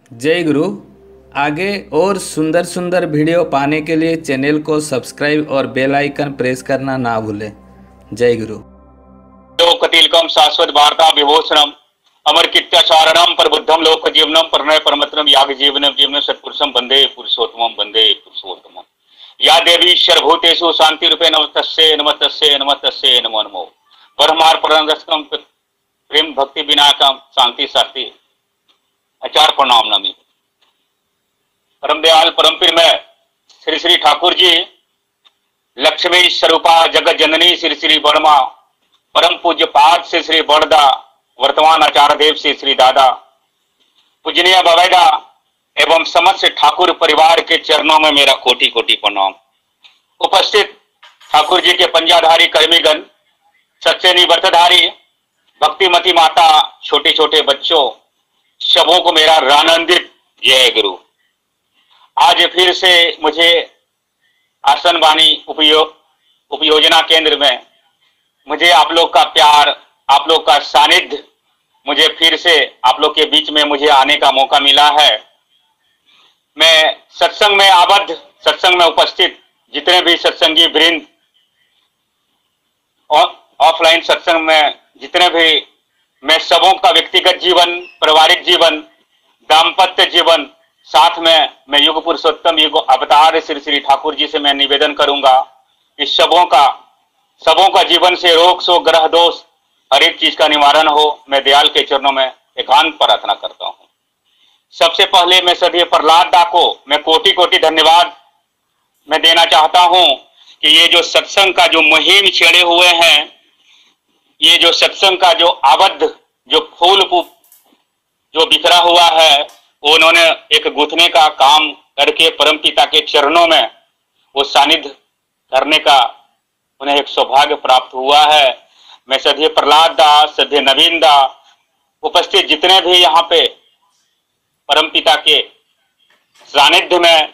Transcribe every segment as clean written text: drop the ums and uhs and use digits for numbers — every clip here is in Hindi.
जय गुरु। आगे और सुंदर सुंदर वीडियो पाने के लिए चैनल को सब्सक्राइब और बेल आइकन प्रेस करना ना भूलें। जय गुरु। कतिलकम शाश्वत वार्ता विभूषणम अमर कीर्त्याचारणम प्रबुद्धम लोक जीवनम प्रणय परमत्रम याग जीवनम जीवन सत्पुरुषम वंदे पुरुषोत्तमम या देवी सर्वभूतेषु शांति रूपे नमस्तस्ये नमस्तस्ये नमस्तस्ये नमो नमो परमार परमरसकम प्रेम भक्ति विनाकम शांति साथी आचार प्रणाम नमी। परम दयाल परम पीर में श्री श्री ठाकुर जी लक्ष्मी स्वरूपा जगत जननी श्री श्री वर्मा परम पूज्य पाद श्री श्री बड़दा वर्तमान आचार्य देव श्री श्री दादा पूजनीय बवैदा एवं समस्त ठाकुर परिवार के चरणों में मेरा कोटि कोटि प्रणाम। उपस्थित ठाकुर जी के पंजाधारी कर्मीगण, सच्चे व्रतधारी, भक्तिमती माता, छोटे छोटे बच्चों, सबों को मेरा रानंदित जय गुरु। आज फिर से मुझे आसन वाणी उपयोजना केंद्र में मुझे आप लोग का प्यार, आप लोग का सानिध्य, मुझे फिर से आप लोग के बीच में मुझे आने का मौका मिला है। मैं सत्संग में आबद्ध, सत्संग में उपस्थित जितने भी सत्संगी वृंद, ऑफलाइन सत्संग में जितने भी, मैं सबों का व्यक्तिगत जीवन, पारिवारिक जीवन, दाम्पत्य जीवन, साथ में मैं युग पुरुषोत्तम युग अवतार श्री श्री ठाकुर जी से मैं निवेदन करूंगा कि सबों का जीवन से रोग शोक ग्रह दोष हर एक चीज का निवारण हो। मैं दयाल के चरणों में एकांत प्रार्थना करता हूं। सबसे पहले मैं सदैव प्रहलाद दा को मैं कोटि कोटि धन्यवाद मैं देना चाहता हूं कि ये जो सत्संग का जो मुहिम छेड़े हुए हैं, ये जो सत्संग का जो आबद्ध जो फूल जो बिखरा हुआ है, उन्होंने एक गुथने का काम करके परम पिता के चरणों में वो सानिध्य करने का उन्हें एक सौभाग्य प्राप्त हुआ है। मैं सदैव प्रहलाद दा, सदैव नवीन दा, उपस्थित जितने भी यहाँ पे परम पिता के सानिध्य में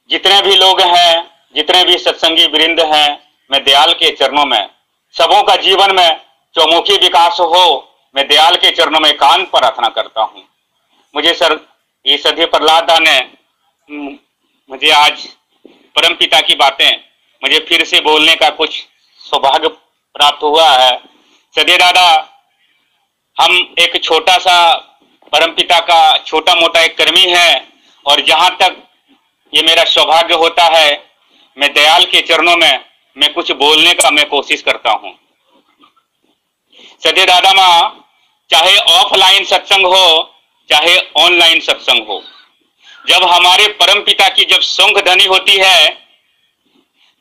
जितने भी लोग हैं, जितने भी सत्संगी वृंद हैं, मैं दयाल के चरणों में सबों का जीवन में चौमुखी विकास हो, मैं दयाल के चरणों में एकांत प्रार्थना करता हूँ। मुझे सर ये सदैव प्रहलाद दा ने मुझे आज परम पिता की बातें मुझे फिर से बोलने का कुछ सौभाग्य प्राप्त हुआ है। सदैव दादा, हम एक छोटा सा परम पिता का छोटा मोटा एक कर्मी है, और जहां तक ये मेरा सौभाग्य होता है, मैं दयाल के चरणों में मैं कुछ बोलने का मैं कोशिश करता हूं। सदैव दादा माँ, चाहे ऑफलाइन सत्संग हो चाहे ऑनलाइन सत्संग हो, जब हमारे परम पिता की जब सौंग ध्वनि होती है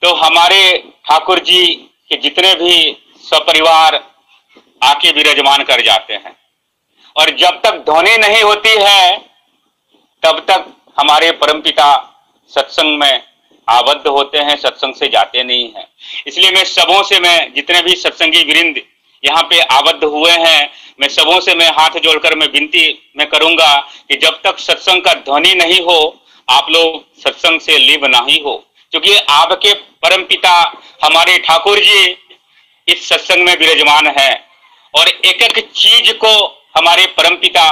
तो हमारे ठाकुर जी के जितने भी सपरिवार आके विराजमान कर जाते हैं, और जब तक ध्वनि नहीं होती है तब तक हमारे परमपिता सत्संग में आबद्ध होते हैं, सत्संग से जाते नहीं हैं। इसलिए मैं सबों से, मैं जितने भी सत्संगी वृंद यहाँ पे आबद्ध हुए हैं, मैं सबों से मैं हाथ जोड़कर मैं विनती मैं करूंगा कि जब तक सत्संग का ध्वनि नहीं हो, आप लोग सत्संग से लीन नहीं हो, क्योंकि आपके परमपिता हमारे ठाकुर जी इस सत्संग में विराजमान है, और एक एक चीज को हमारे परमपिता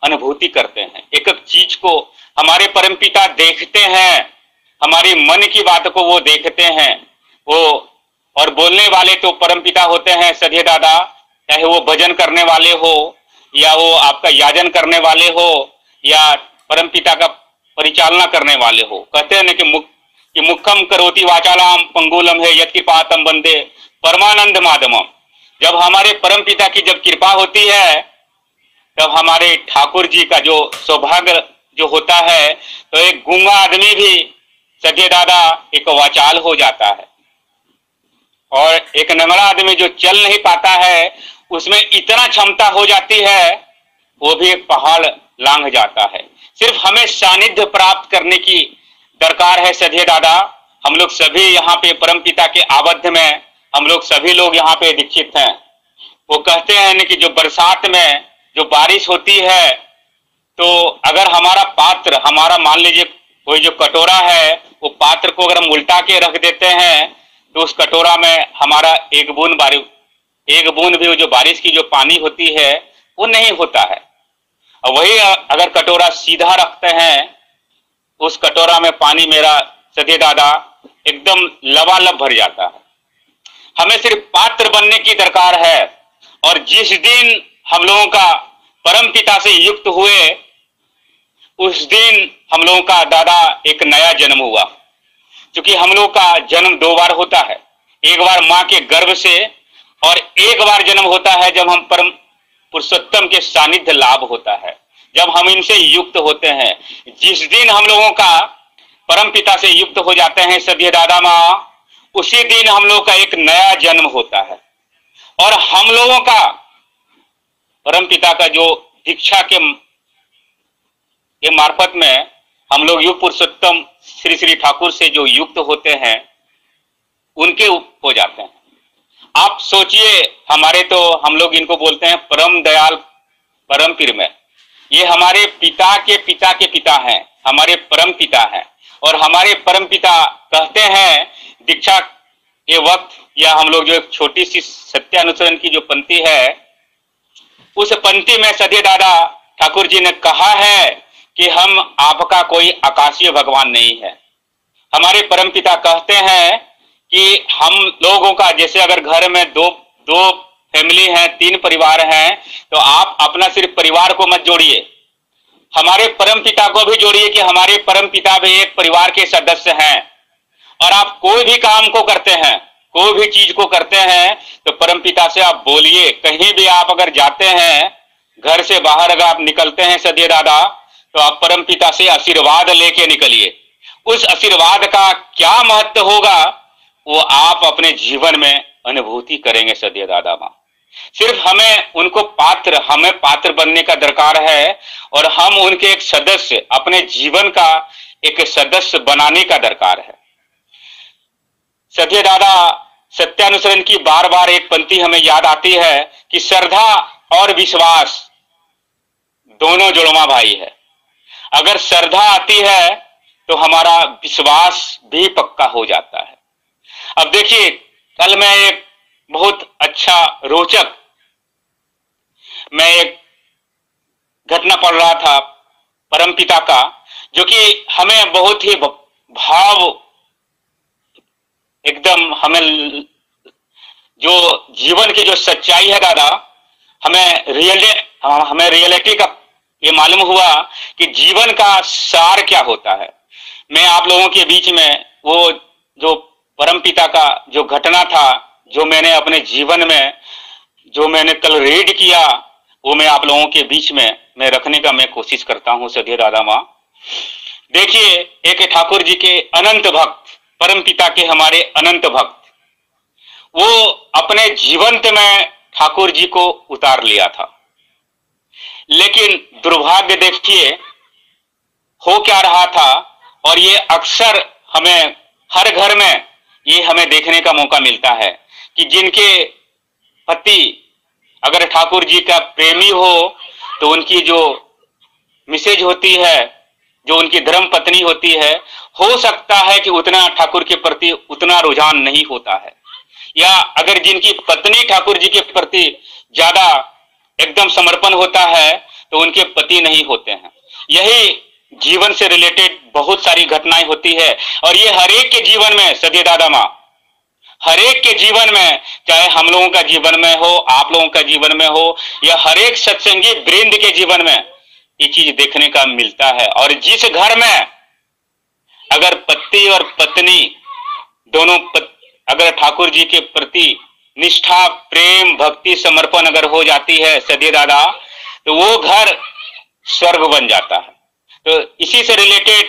अनुभूति करते हैं, एक एक चीज को हमारे परमपिता देखते हैं, हमारी मन की बात को वो देखते हैं। वो और बोलने वाले तो परमपिता होते हैं सदैव दादा, चाहे वो भजन करने वाले हो या वो आपका याजन करने वाले हो या परमपिता का परिचालना करने वाले हो। कहते हैं ना कि मुखम करोति वाचालाम पंगुलम है यत् कृपातम वंदे परमानंद माधवम। जब हमारे परम पिता की जब कृपा होती है तब हमारे ठाकुर जी का जो सौभाग्य जो होता है, तो एक गूंगा आदमी भी सदैव दादा एक वाचाल हो जाता है, और एक नंगड़ा आदमी जो चल नहीं पाता है उसमें इतना क्षमता हो जाती है, वो भी एक पहाड़ लांघ जाता है। सिर्फ हमें सानिध्य प्राप्त करने की दरकार है सदैव दादा। हम लोग सभी यहाँ पे परम पिता के आबद्ध में हम लोग सभी लोग यहाँ पे दीक्षित हैं। वो कहते हैं कि जो बरसात में जो बारिश होती है, तो अगर हमारा पात्र, हमारा मान लीजिए कोई जो कटोरा है, वो पात्र को अगर हम उल्टा के रख देते हैं तो उस कटोरा में हमारा एक बूंद भी जो बारिश की जो पानी होती है वो नहीं होता है। और वही अगर कटोरा सीधा रखते हैं, उस कटोरा में पानी मेरा सदे दादा एकदम लबालब भर जाता है। हमें सिर्फ पात्र बनने की दरकार है। और जिस दिन हम लोगों का परम पिता से युक्त हुए, उस दिन हम लोगों का दादा एक नया जन्म हुआ। क्योंकि हम लोग का जन्म 2 बार होता है, एक बार मां के गर्भ से और एक बार जन्म होता है जब हम परम पुरुषोत्तम के सानिध्य लाभ होता है, जब हम इनसे युक्त होते हैं। जिस दिन हम लोगों का परम पिता से युक्त हो जाते हैं सदीय दादा माँ, उसी दिन हम लोग का एक नया जन्म होता है। और हम लोगों का परम पिता का जो दीक्षा के मार्फत में हम लोग युग पुरुषोत्तम श्री श्री ठाकुर से जो युक्त होते हैं, उनके हो जाते हैं। आप सोचिए, हमारे तो हम लोग इनको बोलते हैं परम दयाल परम पीर में, ये हमारे पिता के पिता हैं, हमारे परम पिता हैं। और हमारे परम पिता कहते हैं दीक्षा के वक्त, या हम लोग जो एक छोटी सी सत्यानुसरण की जो पंक्ति है, उस पंक्ति में सदे दादा ठाकुर जी ने कहा है कि हम आपका कोई आकाशीय भगवान नहीं है। हमारे परम पिता कहते हैं कि हम लोगों का, जैसे अगर घर में दो फैमिली हैं, 3 परिवार हैं, तो आप अपना सिर्फ परिवार को मत जोड़िए, हमारे परम पिता को भी जोड़िए कि हमारे परम पिता भी एक परिवार के सदस्य हैं। और आप कोई भी काम को करते हैं, कोई भी चीज को करते हैं, तो परम पिता से आप बोलिए। कहीं भी आप अगर जाते हैं, घर से बाहर अगर आप निकलते हैं सदीय दादा, तो आप परम पिता से आशीर्वाद लेके निकलिए। उस आशीर्वाद का क्या महत्व होगा, वो आप अपने जीवन में अनुभूति करेंगे सदीय दादा माँ। सिर्फ हमें पात्र बनने का दरकार है, और हम उनके एक सदस्य, अपने जीवन का एक सदस्य बनाने का दरकार है। सदीय दादा सत्यानुसरण की बार बार एक पंक्ति हमें याद आती है कि श्रद्धा और विश्वास दोनों जुड़वा भाई है। अगर श्रद्धा आती है तो हमारा विश्वास भी पक्का हो जाता है। अब देखिए, कल मैं एक बहुत अच्छा रोचक मैं एक घटना पढ़ रहा था परमपिता का, जो कि हमें बहुत ही भाव एकदम, हमें जो जीवन की जो सच्चाई है दादा, हमें रियलिटी का ये मालूम हुआ कि जीवन का सार क्या होता है। मैं आप लोगों के बीच में वो जो परमपिता का जो घटना था, जो मैंने अपने जीवन में जो मैंने कल रीड किया, वो मैं आप लोगों के बीच में मैं रखने का मैं कोशिश करता हूं सदीय दादा माँ। देखिए, एक ठाकुर जी के अनंत भक्त, परमपिता के हमारे अनंत भक्त, वो अपने जीवंत में ठाकुर जी को उतार लिया था। लेकिन दुर्भाग्य देखिए हो क्या रहा था, और ये अक्सर हमें हर घर में ये हमें देखने का मौका मिलता है कि जिनके पति अगर ठाकुर जी का प्रेमी हो, तो उनकी जो मिसेज होती है, जो उनकी धर्म पत्नी होती है, हो सकता है कि उतना ठाकुर के प्रति उतना रुझान नहीं होता है, या अगर जिनकी पत्नी ठाकुर जी के प्रति ज्यादा एकदम समर्पण होता है, तो उनके पति नहीं होते हैं। यही जीवन से रिलेटेड बहुत सारी घटनाएं होती है, और ये हर एक के जीवन में सदीय दादा माँ, हर एक के जीवन में, चाहे हम लोगों का जीवन में हो, आप लोगों का जीवन में हो, या हर एक सत्संगी वृंद के जीवन में ये चीज देखने का मिलता है। और जिस घर में अगर पति और पत्नी दोनों अगर ठाकुर जी के प्रति निष्ठा, प्रेम, भक्ति, समर्पण अगर हो जाती है सदीय दादा, तो वो घर स्वर्ग बन जाता है। तो इसी से रिलेटेड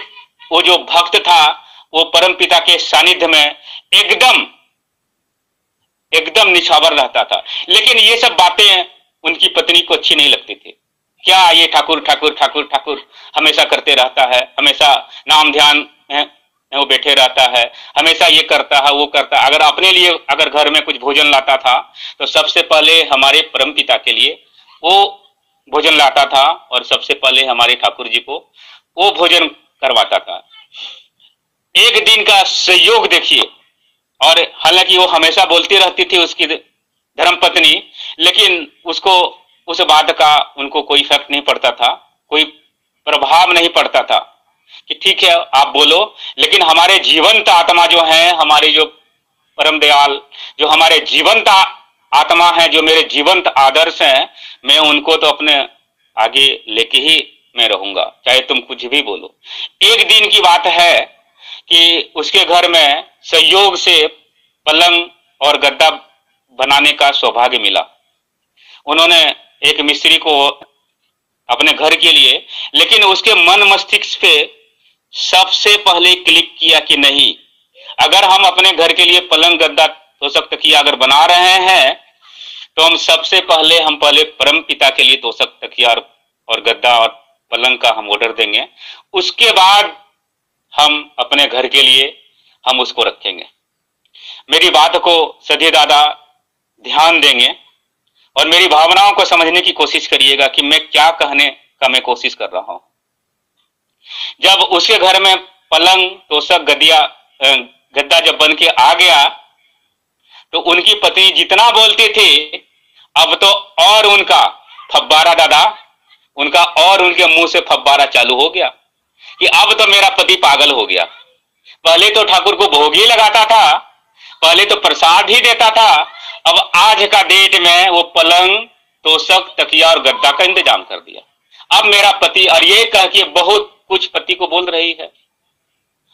वो जो भक्त था, वो परम पिता के सानिध्य में एकदम निछावर रहता था। लेकिन ये सब बातें उनकी पत्नी को अच्छी नहीं लगती थी। क्या ये ठाकुर ठाकुर ठाकुर ठाकुर हमेशा करते रहता है, हमेशा नाम ध्यान में वो बैठे रहता है, हमेशा ये करता है वो करता है। अगर अपने लिए अगर घर में कुछ भोजन लाता था, तो सबसे पहले हमारे परम पिता के लिए वो भोजन लाता था, और सबसे पहले हमारे ठाकुर जी को वो भोजन करवाता था। एक दिन का संयोग देखिए, और हालांकि वो हमेशा बोलती रहती थी उसकी धर्मपत्नी, लेकिन उसको उस बात का उनको कोई इफेक्ट नहीं पड़ता था। कोई प्रभाव नहीं पड़ता था कि ठीक है आप बोलो, लेकिन हमारे जीवंत आत्मा जो है, हमारे जो परम दयाल, जो हमारे जीवंत आत्मा है, जो मेरे जीवंत आदर्श हैं, मैं उनको तो अपने आगे लेके ही मैं रहूंगा, चाहे तुम कुछ भी बोलो। एक दिन की बात है कि उसके घर में संयोग से पलंग और गद्दा बनाने का सौभाग्य मिला। उन्होंने एक मिस्त्री को अपने घर के लिए, लेकिन उसके मन मस्तिष्क पे सबसे पहले क्लिक किया कि नहीं, अगर हम अपने घर के लिए पलंग गद्दा तोशक तकिया अगर बना रहे हैं तो हम सबसे पहले परम पिता के लिए तोशक तकिया और गद्दा और पलंग का हम ऑर्डर देंगे, उसके बाद हम अपने घर के लिए हम उसको रखेंगे। मेरी बात को सधी दादा ध्यान देंगे और मेरी भावनाओं को समझने की कोशिश करिएगा कि मैं क्या कहने का मैं कोशिश कर रहा हूं। जब उसके घर में पलंग तोशक गद्दा जब बन के आ गया तो उनकी पत्नी जितना बोलती थी, अब तो और उनका फब्बारा दादा, उनका और उनके मुंह से फब्बारा चालू हो गया कि अब तो मेरा पति पागल हो गया। पहले तो ठाकुर को भोग ही लगाता था, पहले तो प्रसाद ही देता था, अब आज का डेट में वो पलंग तोशक तकिया और गद्दा का इंतजाम कर दिया। अब मेरा पति, और ये कह के बहुत कुछ पति को बोल रही है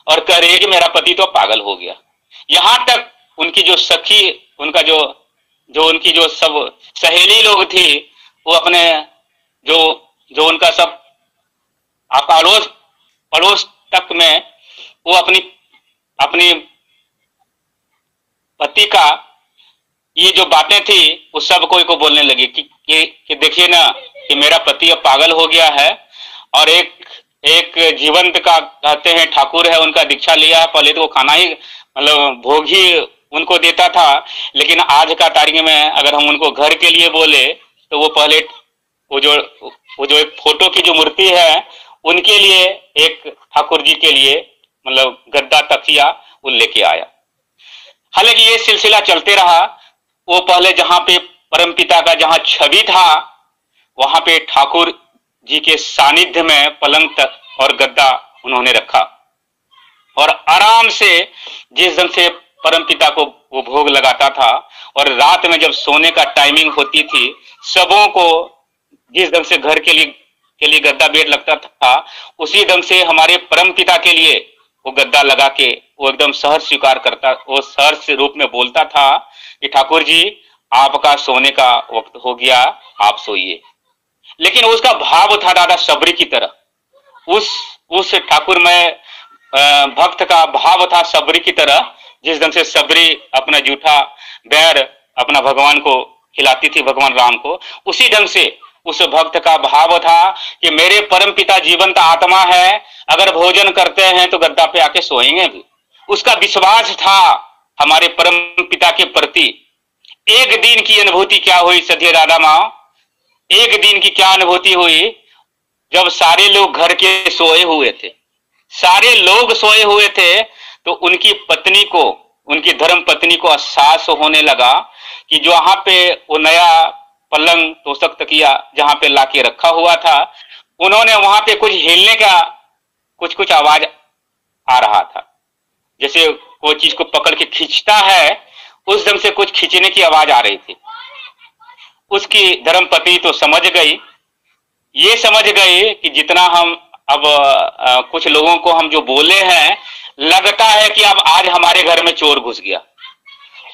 और कह रही है कि मेरा पति तो पागल हो गया। यहां तक उनकी जो सखी, उनका जो उनकी जो सब सहेली लोग थी, वो अपने जो उनका सब पड़ोस तक में वो अपनी पति का ये जो बातें थी वो सब कोई को बोलने लगी कि देखिए ना कि मेरा पति अब पागल हो गया है। और एक जीवंत का कहते हैं ठाकुर है, उनका दीक्षा लिया, पहले तो वो खाना ही मतलब भोग ही उनको देता था, लेकिन आज का तारीख में अगर हम उनको घर के लिए बोले तो वो पहले वो जो एक फोटो की जो मूर्ति है उनके लिए, एक ठाकुर जी के लिए मतलब गद्दा तकिया वो लेके आया। हालांकि ये सिलसिला चलते रहा। वो पहले जहां पे परमपिता का जहां छवि था वहां पे ठाकुर जी के सानिध्य में पलंग और गद्दा उन्होंने रखा और आराम से जिस ढंग से परमपिता को वो भोग लगाता था और रात में जब सोने का टाइमिंग होती थी, सबों को जिस ढंग से घर के लिए गद्दा बेड लगता था, उसी ढंग से हमारे परमपिता के लिए वो गद्दा लगा के वो एकदम सहर्ष स्वीकार करता, वो सहर्ष रूप में बोलता था कि ठाकुर जी आपका सोने का वक्त हो गया, आप सोइए। लेकिन उसका भाव था दादा सबरी की तरह, उस ठाकुर में भक्त का भाव था सबरी की तरह। जिस ढंग से सबरी अपना जूठा बैर अपना भगवान को खिलाती थी, भगवान राम को, उसी ढंग से उस भक्त का भाव था कि मेरे परम पिता जीवंत आत्मा है, अगर भोजन करते हैं तो गद्दा पे आके सोएंगे भी। उसका विश्वास था हमारे परम पिता के प्रति। एक दिन की अनुभूति क्या हुई सधी राधा मां, एक दिन की क्या अनुभूति हुई जब सारे लोग घर के सोए हुए थे, सारे लोग सोए हुए थे, तो उनकी पत्नी को, उनकी धर्म पत्नी को एहसास होने लगा कि जो वहां पे वो नया पलंग तोशक तकिया जहां पे लाके रखा हुआ था, उन्होंने वहां पे कुछ हिलने का कुछ आवाज आ रहा था, जैसे कोई चीज को पकड़ के खींचता है उस ढंग से कुछ खींचने की आवाज आ रही थी। उसकी धर्म पत्नी तो समझ गई, ये समझ गई कि जितना हम अब कुछ लोगों को हम जो बोले हैं, लगता है कि अब आज हमारे घर में चोर घुस गया।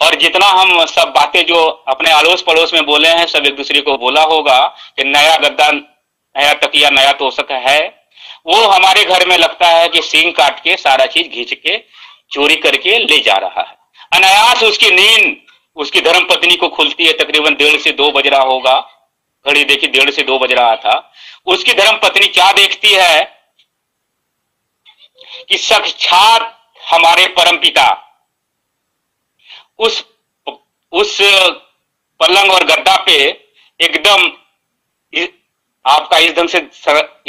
और जितना हम सब बातें जो अपने अड़ोस पड़ोस में बोले हैं, सब एक दूसरे को बोला होगा कि नया गद्दा, नया तकिया, नया तोशक है, वो हमारे घर में लगता है कि सींग काट के सारा चीज घींच के चोरी करके ले जा रहा है। अनायास उसकी नींद उसकी धर्म पत्नी को खुलती है, तकरीबन 1:30 से 2 बज रहा होगा, घड़ी देखी 1:30 से 2 बज रहा था। उसकी धर्म पत्नी क्या देखती है कि साक्षात हमारे परम पिता उस पलंग और गद्दा पे एकदम आपका इस ढंग से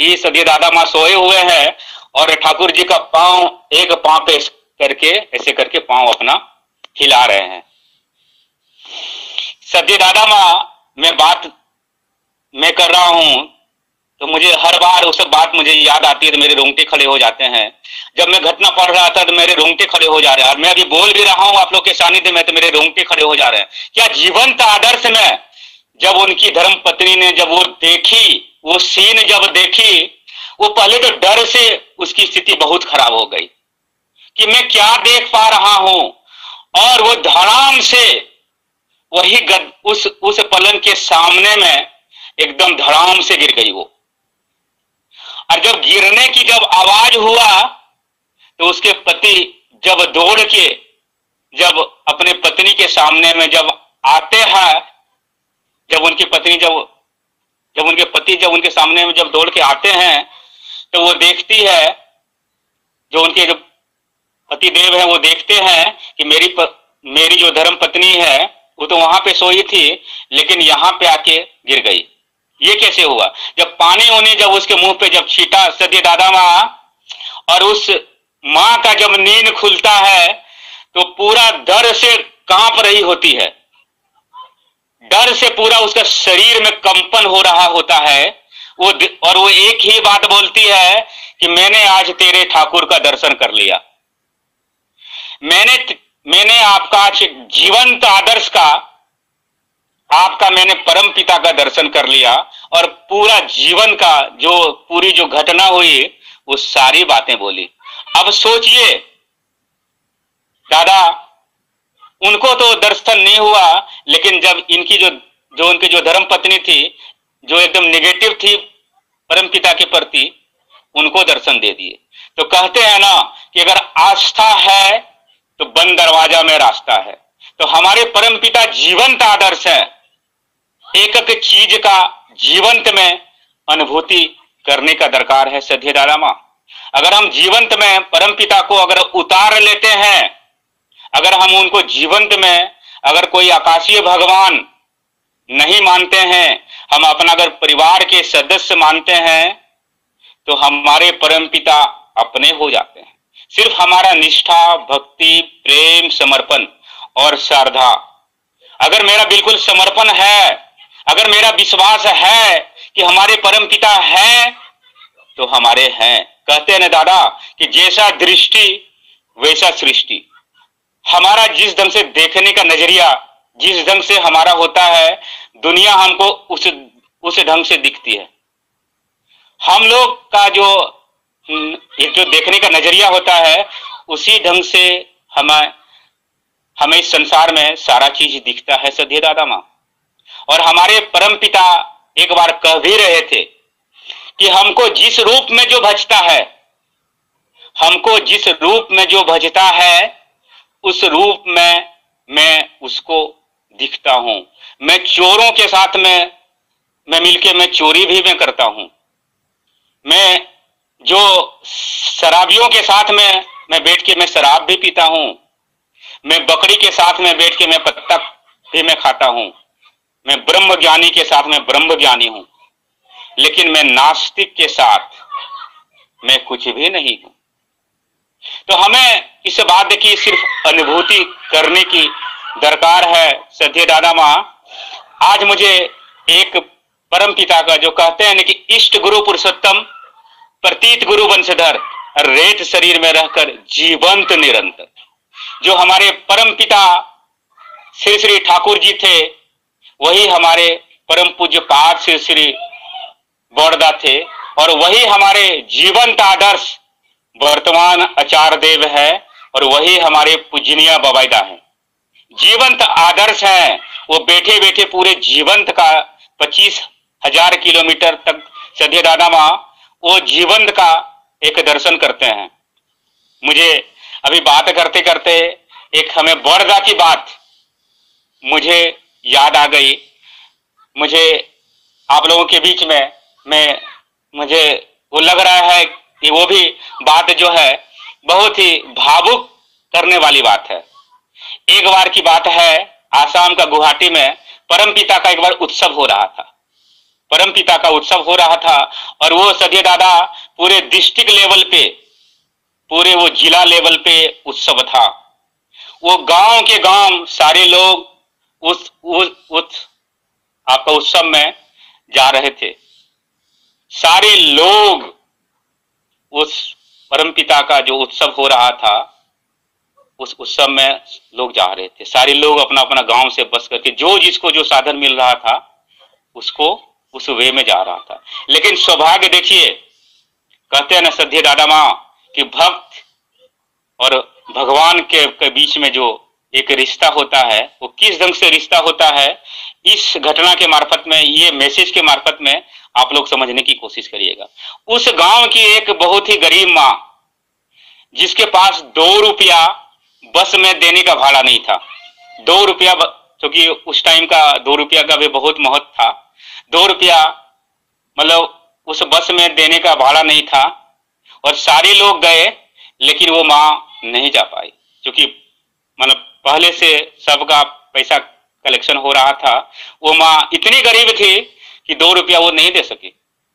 ये सदी दादा मां सोए हुए हैं और ठाकुर जी का पांव एक पांव पे करके ऐसे करके पांव अपना हिला रहे हैं। सदी दादा मां मैं बात मैं कर रहा हूं तो मुझे हर बार वो सब बात मुझे याद आती है तो मेरे रोंगटे खड़े हो जाते हैं। जब मैं घटना पढ़ रहा था तो मेरे रोंगटे खड़े हो जा रहे हैं, और मैं अभी बोल भी रहा हूं आप लोग के सानिध्य में तो मेरे रोंगटे खड़े हो जा रहे हैं। क्या जीवंत आदर्श में जब उनकी धर्म पत्नी ने जब वो देखी, वो सीन जब देखी, वो पहले तो डर से उसकी स्थिति बहुत खराब हो गई कि मैं क्या देख पा रहा हूं, और वो धड़ाम से वही उस पलंग के सामने में एकदम धड़ाम से गिर गई वो। और जब गिरने की जब आवाज हुआ तो उसके पति जब दौड़ के जब अपने पत्नी के सामने में जब आते हैं, जब उनकी पत्नी जब उनके पति जब उनके सामने में जब दौड़ के आते हैं तो वो देखती है, जो उनके जो पति देव है वो देखते हैं कि मेरी जो धर्म पत्नी है वो तो वहां पे सोई थी लेकिन यहां पे आके गिर गई। ये कैसे हुआ? जब पानी उन्हें जब उसके मुंह पे जब छीटा सती दादा माँ, और उस माँ का जब नींद खुलता है तो पूरा डर से कांप रही होती है, डर से पूरा उसका शरीर में कंपन हो रहा होता है वो, और वो एक ही बात बोलती है कि मैंने आज तेरे ठाकुर का दर्शन कर लिया, मैंने आपका जीवंत आदर्श का, आपका मैंने परम पिता का दर्शन कर लिया, और पूरा जीवन का जो पूरी जो घटना हुई वो सारी बातें बोली। अब सोचिए दादा, उनको तो दर्शन नहीं हुआ, लेकिन जब इनकी जो उनकी जो धर्म पत्नी थी, जो एकदम निगेटिव थी परम पिता के प्रति, उनको दर्शन दे दिए। तो कहते हैं ना कि अगर आस्था है तो बंद दरवाजा में रास्ता है। तो हमारे परम पिता जीवंत आदर्श है, एक एक चीज का जीवंत में अनुभूति करने का दरकार है। सद्य दादा मां, अगर हम जीवंत में परम पिता को अगर उतार लेते हैं, अगर हम उनको जीवंत में, अगर कोई आकाशीय भगवान नहीं मानते हैं, हम अपना अगर परिवार के सदस्य मानते हैं, तो हमारे परम पिता अपने हो जाते हैं। सिर्फ हमारा निष्ठा, भक्ति, प्रेम, समर्पण और श्रद्धा, अगर मेरा बिल्कुल समर्पण है, अगर मेरा विश्वास है कि हमारे परम पिता हैं, तो हमारे हैं। कहते हैं ना दादा कि जैसा दृष्टि वैसा सृष्टि। हमारा जिस ढंग से देखने का नजरिया, जिस ढंग से हमारा होता है, दुनिया हमको उस ढंग से दिखती है। हम लोग का जो देखने का नजरिया होता है, उसी ढंग से हमें इस संसार में सारा चीज दिखता है। सद्य दादा मां, और हमारे परम पिता एक बार कह भी रहे थे कि हमको जिस रूप में जो भजता है, हमको जिस रूप में जो भजता है, उस रूप में मैं उसको दिखता हूं। मैं चोरों के साथ में मैं मिलके मैं चोरी भी मैं करता हूं, मैं जो शराबियों के साथ में मैं बैठ के मैं शराब भी पीता हूं, मैं बकरी के साथ में बैठ के मैं पत्ता भी मैं खाता हूं, मैं ब्रह्म ज्ञानी के साथ में ब्रह्म ज्ञानी हूं, लेकिन मैं नास्तिक के साथ मैं कुछ भी नहीं हूं। तो हमें इस बात की सिर्फ अनुभूति करने की दरकार है। सद्य दादा मां, आज मुझे एक परम पिता का जो कहते हैं कि इष्ट गुरु पुरुषोत्तम, प्रतीत गुरु वंशधर, रेत शरीर में रहकर जीवंत निरंतर, जो हमारे परम पिता श्री श्री ठाकुर जी थे, वही हमारे परम पूज्य पाद श्री श्री बड़दा थे, और वही हमारे जीवंत आदर्श वर्तमान आचार्य देव है, और वही हमारे पूजनीय बबाइदा है। जीवंत आदर्श है, वो बैठे बैठे पूरे जीवंत का 25,000 किलोमीटर तक सद्य दादा मां वो जीवंत का एक दर्शन करते हैं। मुझे अभी बात करते करते एक हमें बड़दा की बात मुझे याद आ गई। मुझे आप लोगों के बीच में मुझे वो लग रहा है कि वो भी बात जो है बहुत ही भावुक करने वाली बात है। एक बार की बात है, आसाम का गुवाहाटी में परम पिता का एक बार उत्सव हो रहा था, परम पिता का उत्सव हो रहा था, और वो सद्य दादा पूरे डिस्ट्रिक्ट लेवल पे, पूरे वो जिला लेवल पे उत्सव था। वो गांव के गांव सारे लोग उस आपका उत्सव में जा रहे थे। सारे लोग उस परमपिता का जो उत्सव हो रहा था उस उत्सव में लोग जा रहे थे। सारे लोग अपना अपना गांव से बस करके जो जिसको जो साधन मिल रहा था उसको उस वे में जा रहा था। लेकिन सौभाग्य देखिए, कहते हैं ना सद्य दादा माँ कि भक्त और भगवान के बीच में जो एक रिश्ता होता है वो किस ढंग से रिश्ता होता है, इस घटना के मार्फत में, ये मैसेज के मार्फत में आप लोग समझने की कोशिश करिएगा। उस गांव की एक बहुत ही गरीब माँ जिसके पास 2 रुपया बस में देने का भाड़ा नहीं था, 2 रुपया, क्योंकि उस टाइम का 2 रुपया का भी बहुत महत्व था, 2 रुपया मतलब उस बस में देने का भाड़ा नहीं था और सारे लोग गए लेकिन वो माँ नहीं जा पाई, क्योंकि मतलब पहले से सबका पैसा कलेक्शन हो रहा था। वो माँ इतनी गरीब थी कि 2 रुपया वो नहीं दे सकी।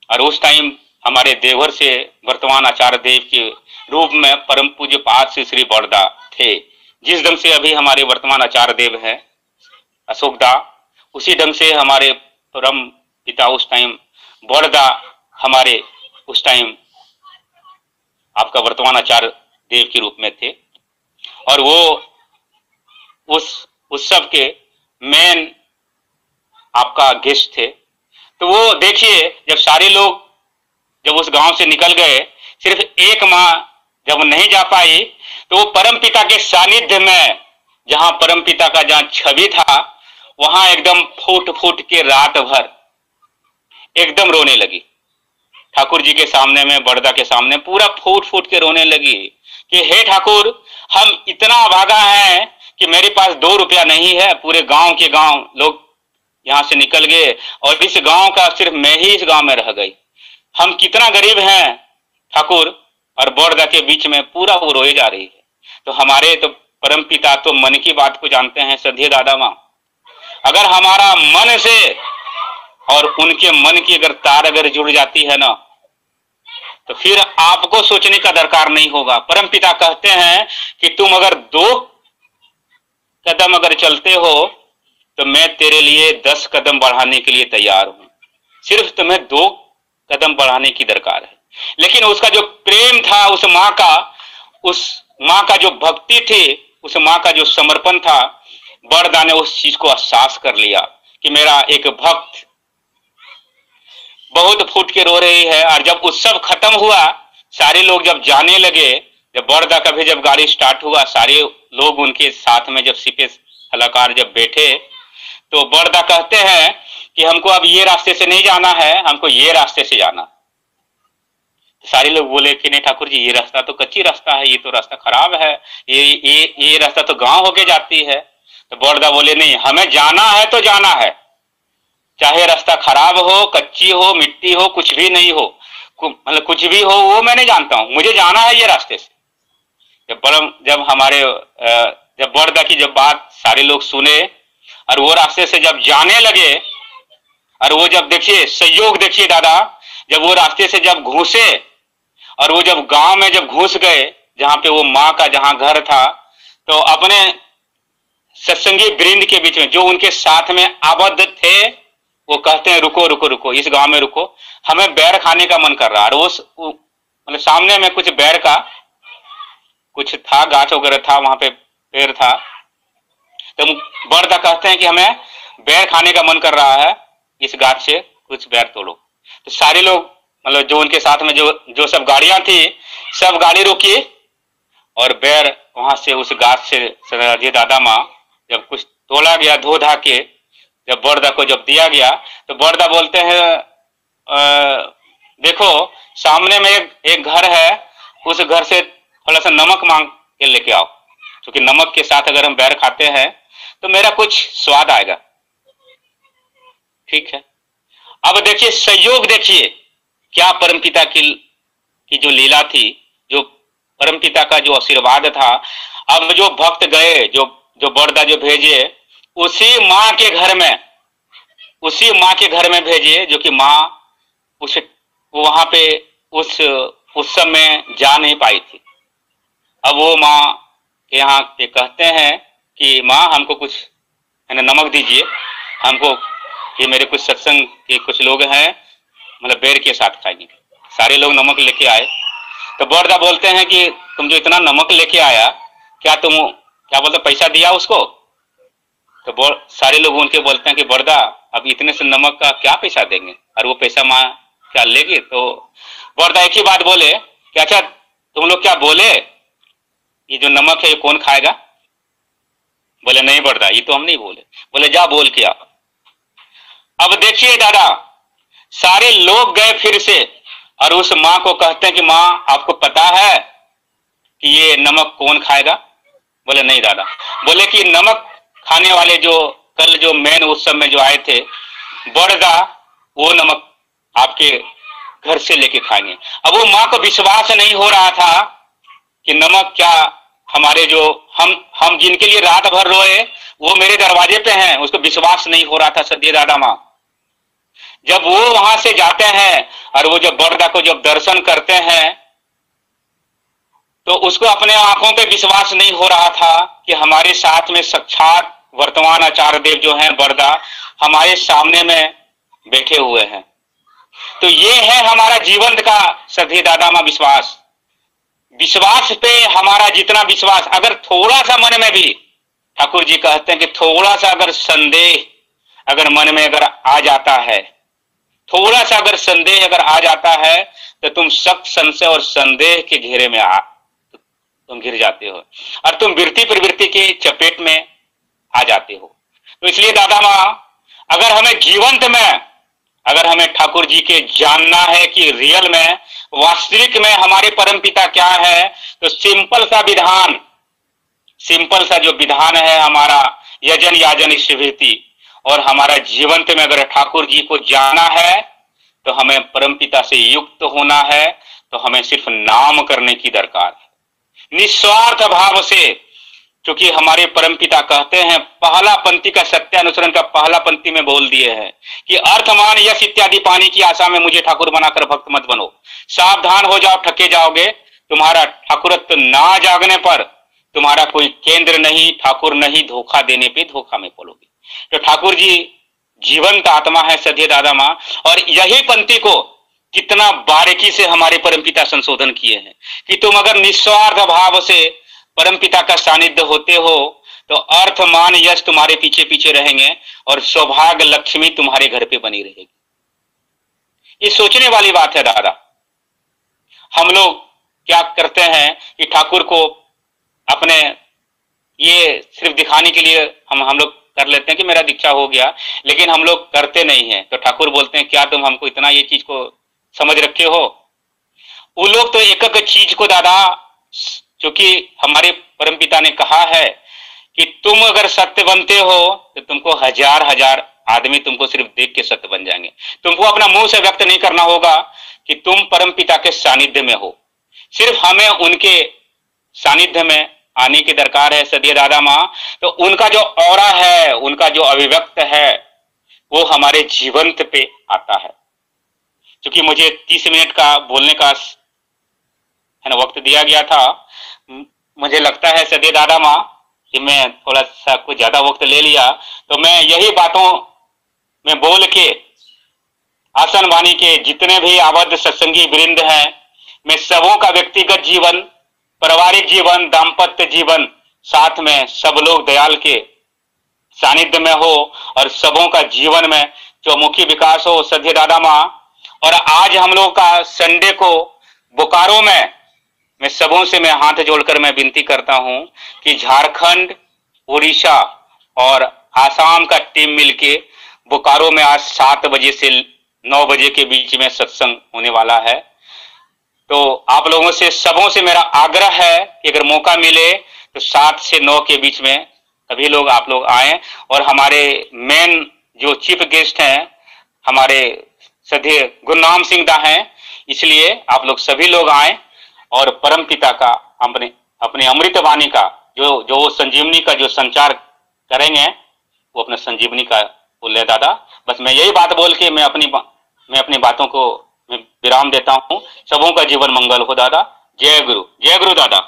और उस टाइम हमारे देवघर से वर्तमान आचार्य देव के रूप में परम पूज्य पाद श्री बड़दा थे। जिस ढंग से अभी हमारे वर्तमान आचार्य देव है अशोकदा, उसी ढंग से हमारे परम पिता उस टाइम बड़दा हमारे उस टाइम आपका वर्तमान आचार्य देव के रूप में थे। और वो उस उत्सव के मेन आपका गेस्ट थे। तो वो देखिए, जब सारे लोग जब उस गांव से निकल गए, सिर्फ एक माँ जब नहीं जा पाई, तो वो परम पिता के सानिध्य में, जहां परम पिता का जहां छवि था, वहां एकदम फूट फूट के रात भर एकदम रोने लगी। ठाकुर जी के सामने में, बड़दा के सामने पूरा फूट फूट के रोने लगी कि हे ठाकुर, हम इतना अभागा हैं कि मेरे पास 2 रुपया नहीं है, पूरे गांव के गांव लोग यहां से निकल गए और इस गांव का सिर्फ मैं ही इस गांव में रह गई। हम कितना गरीब हैं ठाकुर। और बड़दा के बीच में पूरा वो रोए जा रही है। तो हमारे तो परम पिता तो मन की बात को जानते हैं सद्य दादा माँ। अगर हमारा मन से और उनके मन की अगर तार अगर जुड़ जाती है ना, तो फिर आपको सोचने का दरकार नहीं होगा। परम पिता कहते हैं कि तुम अगर 2 कदम अगर चलते हो तो मैं तेरे लिए 10 कदम बढ़ाने के लिए तैयार हूं। सिर्फ तुम्हें 2 कदम बढ़ाने की दरकार है। लेकिन उसका जो प्रेम था उस माँ का जो भक्ति थी, उस माँ का जो समर्पण था, बड़दा ने उस चीज को एहसास कर लिया कि मेरा एक भक्त बहुत फूट के रो रही है। और जब उत्सव खत्म हुआ, सारे लोग जब जाने लगे, जब बड़दा का भी जब गाड़ी स्टार्ट हुआ, सारे लोग उनके साथ में जब सिपे सलाहकार जब बैठे, तो बड़दा कहते हैं कि हमको अब ये रास्ते से नहीं जाना है, हमको ये रास्ते से जाना। सारे लोग बोले कि नहीं ठाकुर जी, ये रास्ता तो कच्ची रास्ता है, ये तो रास्ता खराब है, ये रास्ता तो गांव होके जाती है। तो बड़दा बोले नहीं, हमें जाना है तो जाना है, चाहे रास्ता खराब हो, कच्ची हो, मिट्टी हो, कुछ भी नहीं हो, मतलब कुछ भी हो, वो मैं नहीं जानता हूं, मुझे जाना है ये रास्ते से। जब हमारे जब बड़दा की जब बात सारे लोग सुने और वो रास्ते से जब जाने लगे, और वो जब देखिए संयोग देखिए दादा, जब वो रास्ते से जब घुसे और वो जब गांव में जब घुस गए, जहां पे वो माँ का जहां घर था, तो अपने सत्संगी वृंद के बीच में जो उनके साथ में आबद्ध थे, वो कहते हैं रुको रुको रुको, इस गांव में रुको, हमें बैर खाने का मन कर रहा है। और वो मतलब सामने में कुछ बैर का कुछ था, गाछ वगैरह था, वहां पे पेड़ था। तो बड़दा कहते हैं कि हमें बैर खाने का मन कर रहा है, इस गाछ से कुछ बैर तोड़ो। तो सारे लोग मतलब जो उनके साथ में जो सब गाड़ियां थी, सब गाड़ी रोकी और बैर वहां से उस गाछ से दादा माँ जब कुछ तोड़ा गया, धो धा के जब बड़दा को जब दिया गया, तो बड़दा बोलते हैं देखो सामने में एक घर है, उस घर से थोड़ा सा नमक मांग के लेके आओ, क्योंकि नमक के साथ अगर हम बैर खाते हैं तो मेरा कुछ स्वाद आएगा। ठीक है। अब देखिए संयोग, देखिए क्या परमपिता की जो लीला थी, जो परमपिता का जो आशीर्वाद था। अब जो भक्त गए, जो बड़दा जो भेजे, उसी माँ के घर में भेजे, जो कि माँ उस वहां पे उस उत्सव में जा नहीं पाई थी। अब वो माँ के यहाँ पे कहते हैं कि माँ हमको कुछ है ना नमक दीजिए, हमको, ये मेरे कुछ सत्संग के कुछ लोग हैं, मतलब बेर के साथ खाएंगे। सारे लोग नमक लेके आए तो बड़दा बोलते हैं कि तुम जो इतना नमक लेके आया, क्या तुम क्या बोलते पैसा दिया उसको? तो सारे लोग उनके बोलते हैं कि बड़दा अब इतने से नमक का क्या पैसा देंगे, और वो पैसा माँ क्या लेगी? तो बड़दा एक ही बात बोले कि अच्छा तुम लोग क्या बोले, ये जो नमक है ये कौन खाएगा? बोले नहीं बड़दा, ये तो हम नहीं बोले। बोले जा बोल के आ। अब देखिए दादा, सारे लोग गए फिर से और उस माँ को कहते हैं कि माँ आपको पता है कि ये नमक कौन खाएगा? बोले नहीं दादा। बोले कि नमक खाने वाले जो कल जो मेन उत्सव में जो आए थे बड़दा, वो नमक आपके घर से लेके खाएंगे। अब वो माँ को विश्वास नहीं हो रहा था कि नमक क्या हमारे जो हम जिनके लिए रात भर रोए वो मेरे दरवाजे पे हैं, उसको विश्वास नहीं हो रहा था। सत्य दादा माँ जब वो वहां से जाते हैं और वो जब बड़दा को जब दर्शन करते हैं तो उसको अपने आंखों पे विश्वास नहीं हो रहा था कि हमारे साथ में साक्षात वर्तमान आचार्य देव जो हैं बड़दा हमारे सामने में बैठे हुए हैं। तो ये है हमारा जीवन का सभी दादा मां विश्वास। विश्वास पे हमारा जितना विश्वास, अगर थोड़ा सा मन में भी, ठाकुर जी कहते हैं कि थोड़ा सा अगर संदेह अगर मन में अगर आ जाता है, थोड़ा सा अगर संदेह अगर आ जाता है तो तुम शक संशय और संदेह के घेरे में तुम घिर जाते हो और तुम वृत्ति प्रवृत्ति के चपेट में आ जाते हो। तो इसलिए दादा मां अगर हमें जीवंत में अगर हमें ठाकुर जी के जानना है कि रियल में वास्तविक में हमारे परम पिता क्या है, तो सिंपल सा विधान, सिंपल सा जो विधान है हमारा यजन याजन स्वीकृति, और हमारा जीवंत में अगर ठाकुर जी को जानना है तो हमें परम पिता से युक्त होना है। तो हमें सिर्फ नाम करने की दरकार है निस्वार्थ भाव से, क्योंकि हमारे परम पिता कहते हैं पहला पंक्ति का सत्यानुसरण का पहला पंक्ति में बोल दिए हैं कि अर्थमान यश इत्यादि पानी की आशा में मुझे ठाकुर बनाकर भक्त मत बनो, सावधान हो जाओ ठगे जाओगे, तुम्हारा ठाकुरत्व ना जागने पर तुम्हारा कोई केंद्र नहीं, ठाकुर नहीं, धोखा देने पे धोखा में पलोगे। तो ठाकुर जी जीवंत आत्मा है सदे दादा मां, और यही पंक्ति को कितना बारीकी से हमारे परमपिता संशोधन किए हैं कि तुम अगर निस्वार्थ भाव से परमपिता का सानिध्य होते हो तो अर्थ मान यश तुम्हारे पीछे पीछे रहेंगे और सौभाग्य लक्ष्मी तुम्हारे घर पे बनी रहेगी। ये सोचने वाली बात है दादा। हम लोग क्या करते हैं कि ठाकुर को अपने ये सिर्फ दिखाने के लिए हम लोग कर लेते हैं कि मेरा दीक्षा हो गया, लेकिन हम लोग करते नहीं हैं। तो ठाकुर बोलते हैं क्या तुम हमको इतना ये चीज को समझ रखे हो? वो लोग तो एक एक चीज को दादा, क्योंकि हमारे परमपिता ने कहा है कि तुम अगर सत्य बनते हो तो तुमको हजार हजार आदमी तुमको सिर्फ देख के सत्य बन जाएंगे। तुमको अपना मुंह से व्यक्त नहीं करना होगा कि तुम परमपिता के सानिध्य में हो, सिर्फ हमें उनके सानिध्य में आने की दरकार है सदिया दादा मां। तो उनका जो औरा है, उनका जो अभिव्यक्त है वो हमारे जीवंत पे आता है। क्योंकि मुझे 30 मिनट का बोलने का है ना वक्त दिया गया था, मुझे लगता है सदे दादा मां कि मैं थोड़ा सा कुछ ज्यादा वक्त ले लिया, तो मैं यही बातों में बोल के आसन वाणी के जितने भी आबद्ध सत्संगी वृंद हैं, मैं सबों का व्यक्तिगत जीवन, पारिवारिक जीवन, दाम्पत्य जीवन, साथ में सब लोग दयाल के सानिध्य में हो और सबों का जीवन में चौमुखी विकास हो सदे दादा मां। और आज हम लोग का संडे को बोकारो में मैं सबों से मैं हाथ जोड़कर मैं विनती करता हूं कि झारखंड, उड़ीसा और आसाम का टीम मिलके बोकारो में आज 7 बजे से 9 बजे के बीच में सत्संग होने वाला है। तो आप लोगों से सबों से मेरा आग्रह है कि अगर मौका मिले तो 7 से 9 के बीच में सभी लोग आप लोग आए, और हमारे मेन जो चीफ गेस्ट हैं हमारे सधे गुरनाम सिंह दा हैं, इसलिए आप लोग सभी लोग आए और परम पिता का अपने अमृत वाणी का जो संजीवनी का जो संचार करेंगे वो अपने संजीवनी का बोले दादा। बस मैं यही बात बोल के मैं अपनी बातों को मैं विराम देता हूं। सबों का जीवन मंगल हो दादा। जय गुरु दादा।